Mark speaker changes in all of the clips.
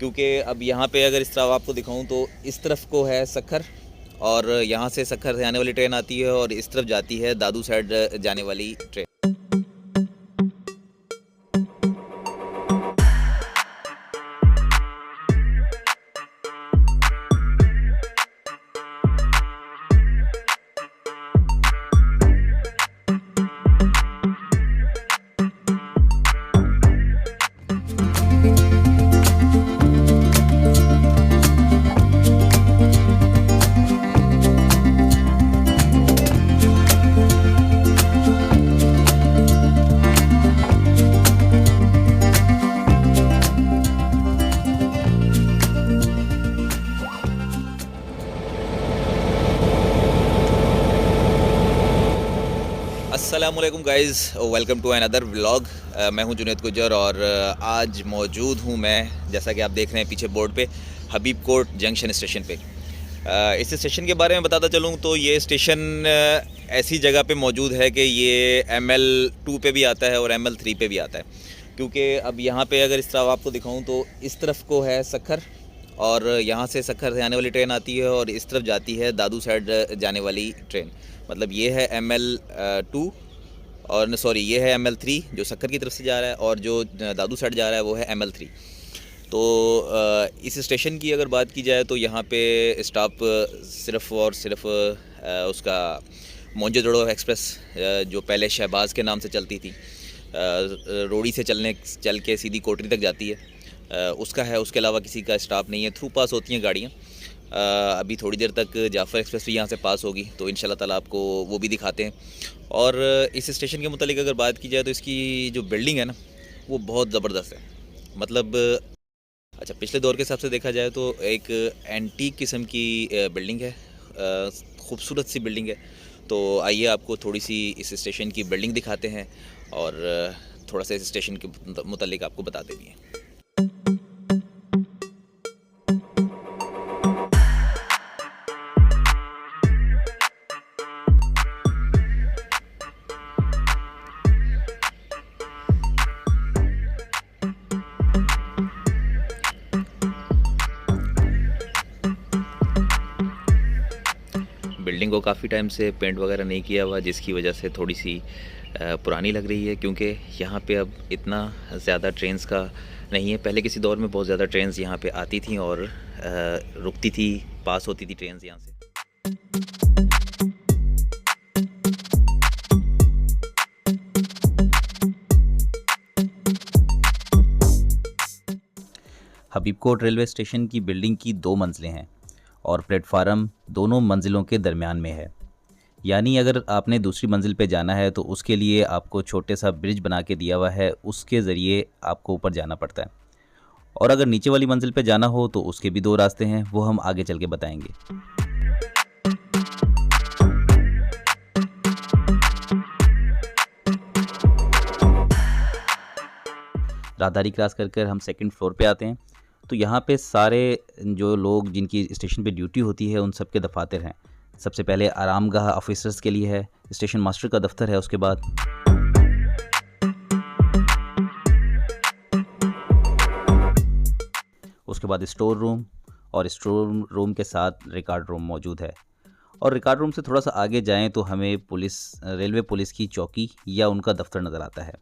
Speaker 1: क्योंकि अब यहाँ पे अगर इस तरफ आपको दिखाऊं तो इस तरफ को है सक्खर, और यहाँ से सक्खर से आने वाली ट्रेन आती है और इस तरफ जाती है दादू साइड जाने वाली ट्रेन। अस्सलामुअलैकुम guys, welcome to another vlog. मैं हूं जुनैद गुजर और आज मौजूद हूं मैं, जैसा कि आप देख रहे हैं पीछे बोर्ड पे, हबीब कोर्ट जंक्शन स्टेशन पे। इस स्टेशन के बारे में बताता चलूं तो ये स्टेशन ऐसी जगह पे मौजूद है कि ये ML2 पे भी आता है और ML3 पे भी आता है। क्योंकि अब यहाँ पे अगर इस तरफ आपको दिखाऊँ तो इस तरफ को है सक्खर, और यहाँ से सक्खर से आने वाली ट्रेन आती है और इस तरफ जाती है दादू साइड जाने वाली ट्रेन। मतलब ये है ML2 और सॉरी ये है ML3 जो सक्खर की तरफ से जा रहा है, और जो दादू साइड जा रहा है वो है ML3। तो इस स्टेशन की अगर बात की जाए तो यहाँ पे स्टॉप सिर्फ़ और सिर्फ उसका मोंजेजोड़ो एक्सप्रेस जो पहले शहबाज के नाम से चलती थी, रोड़ी से चल के सीधी कोटरी तक जाती है, उसका है। उसके अलावा किसी का स्टॉप नहीं है, थ्रू पास होती हैं गाड़ियाँ। अभी थोड़ी देर तक जाफ़र एक्सप्रेस भी यहाँ से पास होगी, तो इंशाल्लाह ताला आपको वो भी दिखाते हैं। और इस स्टेशन के मुतालिक अगर बात की जाए तो इसकी जो बिल्डिंग है ना वो बहुत ज़बरदस्त है। मतलब अच्छा, पिछले दौर के हिसाब से देखा जाए तो एक एंटीक किस्म की बिल्डिंग है, खूबसूरत सी बिल्डिंग है। तो आइए आपको थोड़ी सी इस स्टेशन की बिल्डिंग दिखाते हैं और थोड़ा सा इस स्टेशन के मुतालिक आपको बताते भी हैं। बिल्डिंग को काफ़ी टाइम से पेंट वगैरह नहीं किया हुआ, जिसकी वजह से थोड़ी सी पुरानी लग रही है। क्योंकि यहाँ पे अब इतना ज़्यादा ट्रेन्स का नहीं है। पहले किसी दौर में बहुत ज़्यादा ट्रेन्स यहाँ पे आती थी और रुकती थी, पास होती थी ट्रेन्स यहाँ से। हबीब कोर्ट रेलवे स्टेशन की बिल्डिंग की 2 मंजिलें हैं और प्लेटफार्म दोनों मंजिलों के दरमियान में है। यानी अगर आपने दूसरी मंजिल पे जाना है तो उसके लिए आपको छोटे सा ब्रिज बना के दिया हुआ है, उसके ज़रिए आपको ऊपर जाना पड़ता है। और अगर नीचे वाली मंजिल पे जाना हो तो उसके भी 2 रास्ते हैं, वो हम आगे चल के बताएंगे। राहदारी क्रॉस कर हम सेकंड फ्लोर पे आते हैं। तो यहाँ पे सारे जो लोग जिनकी स्टेशन पे ड्यूटी होती है उन सब के दफातर हैं। सबसे पहले आरामगाह ऑफिसर्स के लिए है, स्टेशन मास्टर का दफ्तर है, उसके बाद स्टोर रूम, और स्टोर रूम के साथ रिकॉर्ड रूम मौजूद है। और रिकॉर्ड रूम से थोड़ा सा आगे जाएं तो हमें रेलवे पुलिस की चौकी या उनका दफ्तर नज़र आता है।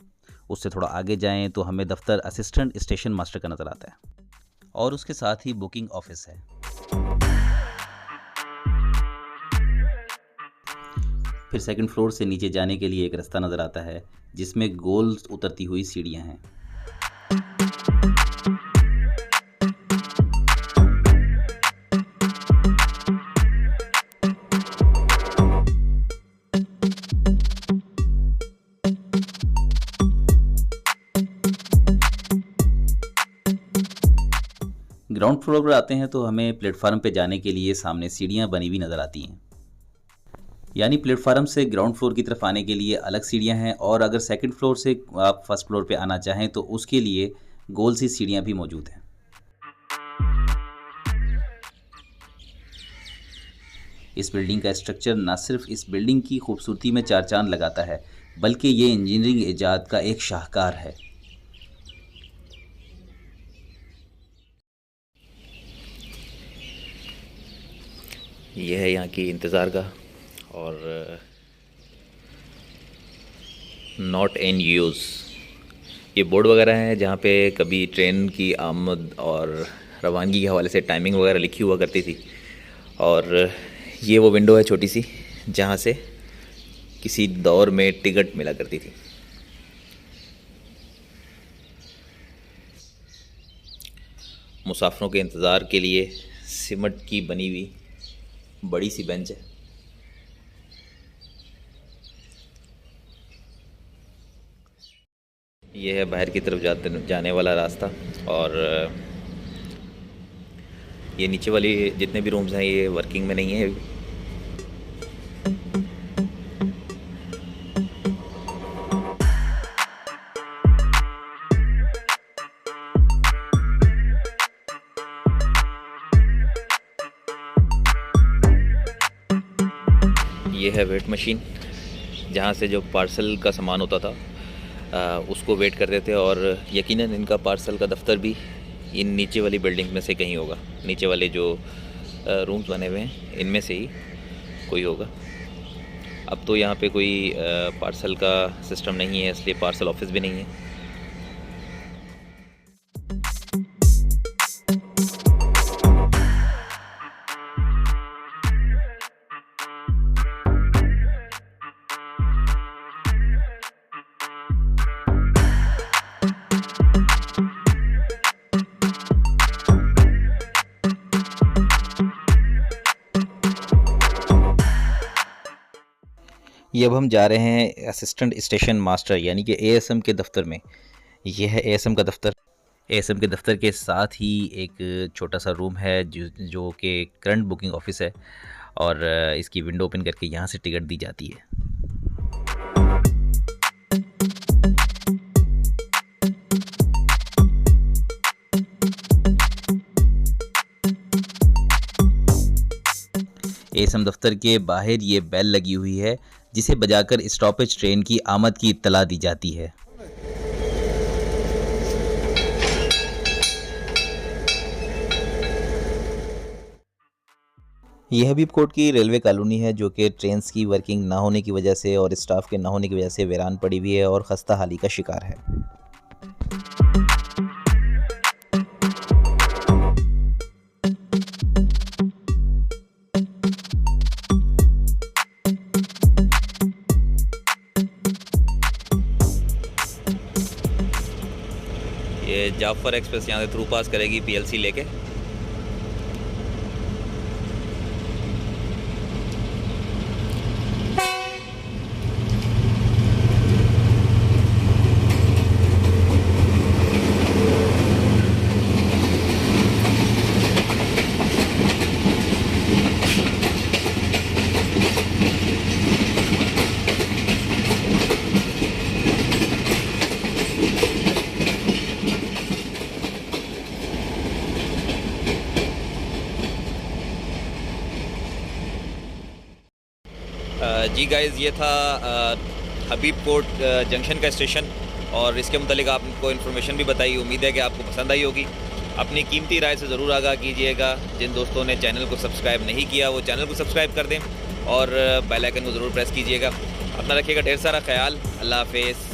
Speaker 1: उससे थोड़ा आगे जाएं तो हमें दफ्तर असिस्टेंट स्टेशन मास्टर का नज़र आता है, और उसके साथ ही बुकिंग ऑफिस है। फिर सेकंड फ्लोर से नीचे जाने के लिए एक रास्ता नज़र आता है जिसमें गोल उतरती हुई सीढ़ियां हैं। ग्राउंड फ्लोर पर आते हैं तो हमें प्लेटफार्म पे जाने के लिए सामने सीढ़ियां बनी हुई नज़र आती हैं। यानी प्लेटफार्म से ग्राउंड फ्लोर की तरफ आने के लिए अलग सीढ़ियां हैं, और अगर सेकंड फ्लोर से आप फर्स्ट फ्लोर पे आना चाहें तो उसके लिए गोल सी सीढ़ियां भी मौजूद हैं। इस बिल्डिंग का स्ट्रक्चर न सिर्फ इस बिल्डिंग की खूबसूरती में 4 चांद लगाता है, बल्कि ये इंजीनियरिंग इजाद का एक शाहकार है। ये है यहाँ की इंतज़ार का और नॉट इन यूज़ ये बोर्ड वगैरह हैं जहाँ पे कभी ट्रेन की आमद और रवानगी के हवाले से टाइमिंग वगैरह लिखी हुआ करती थी। और ये वो विंडो है छोटी सी जहाँ से किसी दौर में टिकट मिला करती थी। मुसाफिरों के इंतज़ार के लिए सीमेंट की बनी हुई बड़ी सी बेंच है। ये है बाहर की तरफ जाने वाला रास्ता और ये नीचे वाली जितने भी रूम्स हैं ये वर्किंग में नहीं है अभी। ये है वेट मशीन जहाँ से जो पार्सल का सामान होता था उसको वेट करते थे और यकीनन इनका पार्सल का दफ्तर भी इन नीचे वाली बिल्डिंग में से कहीं होगा। नीचे वाले जो रूम्स बने हुए हैं इनमें से ही कोई होगा। अब तो यहाँ पे कोई पार्सल का सिस्टम नहीं है, इसलिए पार्सल ऑफिस भी नहीं है। ये अब हम जा रहे हैं असिस्टेंट स्टेशन मास्टर यानी कि एएसएम के दफ्तर में। ये है एएसएम का दफ्तर। एएसएम के दफ्तर के साथ ही एक छोटा सा रूम है जो कि करंट बुकिंग ऑफिस है और इसकी विंडो ओपन करके यहाँ से टिकट दी जाती है। एएसएम दफ्तर के बाहर ये बेल लगी हुई है जिसे बजाकर स्टॉपेज ट्रेन की आमद की इत्तला दी जाती है। यह हबीब कोर्ट की रेलवे कॉलोनी है जो कि ट्रेन्स की वर्किंग ना होने की वजह से और स्टाफ के ना होने की वजह से वीरान पड़ी हुई है और खस्ता हाली का शिकार है। ये जाफर एक्सप्रेस यहाँ से थ्रू पास करेगी पीएलसी लेके। जी गाइज़, ये था हबीब कोर्ट जंक्शन का स्टेशन और इसके मुतालिक आपको इन्फॉर्मेशन भी बताई। उम्मीद है कि आपको पसंद आई होगी। अपनी कीमती राय से ज़रूर आगाह कीजिएगा। जिन दोस्तों ने चैनल को सब्सक्राइब नहीं किया वो चैनल को सब्सक्राइब कर दें और बेल आइकन को ज़रूर प्रेस कीजिएगा। अपना रखिएगा ढेर सारा ख्याल। अल्लाह हाफ़िज़।